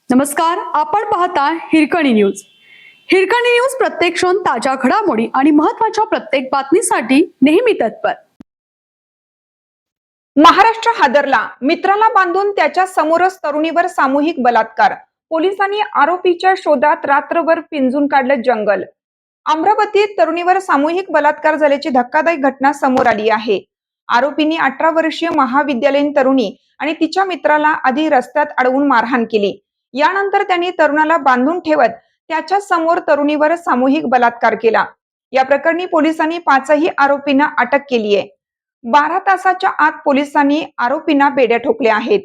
नमस्कार, आपण पाहता हिरकणी न्यूज. हिरकणी न्यूज प्रत्येक क्षण ताज्या घडामोडी आणि महत्त्वाच्या प्रत्येक बातमीसाठी नेहमी तत्पर. महाराष्ट्र हादरला. मित्राला बांधून त्याच्या समोरच तरुणीवर सामूहिक बलात्कार. पोलिसांनी आरोपीच्या शोधात रात्रभर पिंजून काढलं जंगल. अमरावतीत तरुणीवर सामूहिक बलात्कार झाल्याची धक्कादायक घटना समोर आली आहे. आरोपींनी 18 वर्षीय महाविद्यालयीन तरुणी आणि तिच्या मित्राला आधी रस्त्यात अडवून मारहाण केली. यानंतर त्यांनी तरुणाला बांधून ठेवत त्याच्या समोर तरुणीवर सामूहिक बलात्कार केला. या प्रकरणी पोलिसांनी 5ही आरोपींना अटक केली आहे. 12 तासाच्या आत पोलिसांनी आरोपींना बेड्या ठोकल्या आहेत.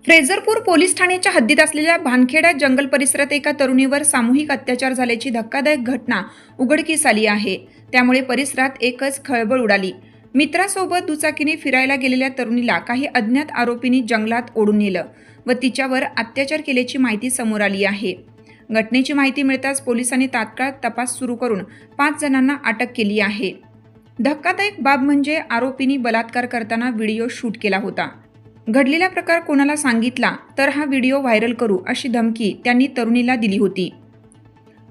फ्रेझरपूर पोलीस ठाण्याच्या हद्दीत असलेल्या भानखेडा जंगल परिसरात एका तरुणीवर सामूहिक अत्याचार झाल्याची धक्कादायक घटना उघडकीस आली आहे. त्यामुळे परिसरात एकच खळबळ उडाली. मित्रासोबत दुचाकीने फिरायला गेलेल्या तरुणीला काही अज्ञात आरोपींनी जंगलात ओढून नेलं व तिच्यावर अत्याचार केल्याची माहिती समोर आली आहे. घटनेची माहिती मिळताच पोलिसांनी तात्काळ तपास सुरू करून 5 जणांना अटक केली आहे. धक्कादायक बाब म्हणजे आरोपींनी बलात्कार करताना व्हिडिओ शूट केला होता. घडलेला प्रकार कोणाला सांगितला तर हा व्हिडिओ व्हायरल करू अशी धमकी त्यांनी तरुणीला दिली होती.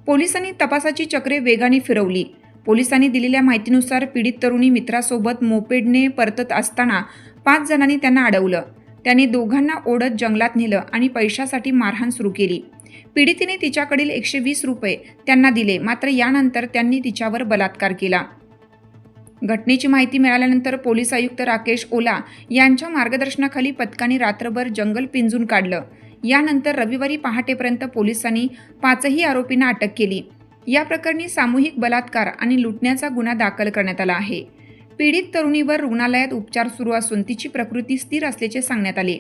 पोलिसांनी तपासाची चक्रे वेगाने फिरवली. पोलिसांनी दिलेल्या माहितीनुसार पीडित तरुणी मित्रासोबत मोपेडने परतत असताना 5 जणांनी त्यांना अडवलं. त्यांनी दोघांना ओढत जंगलात नेलं आणि पैशासाठी मारहाण सुरू केली. पीडितीने तिच्याकडील 120 रुपये त्यांना दिले, मात्र यानंतर त्यांनी तिच्यावर बलात्कार केला. घटनेची माहिती मिळाल्यानंतर पोलीस आयुक्त राकेश ओला यांच्या मार्गदर्शनाखाली पथकाने रात्रभर जंगल पिंजून काढलं. यानंतर रविवारी पहाटेपर्यंत पोलिसांनी 5ही आरोपींना अटक केली. या प्रकरणी सामूहिक बलात्कार आणि लुटण्याचा गुन्हा दाखल करण्यात आला आहे. पीडित तरुणीवर रुग्णालयात उपचार सुरू असून तिची प्रकृती स्थिर असल्याचे सांगण्यात आले.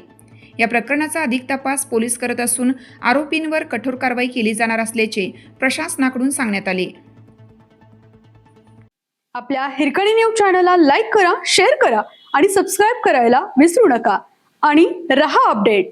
या प्रकरणाचा अधिक तपास पोलीस करत असून आरोपींवर कठोर कारवाई केली जाणार असल्याचे प्रशासनाकडून सांगण्यात आले. आपल्या हिरकणी न्यूज चॅनलला लाईक करा, शेअर करा आणि सबस्क्राईब करायला विसरू नका आणि रहा अपडेट.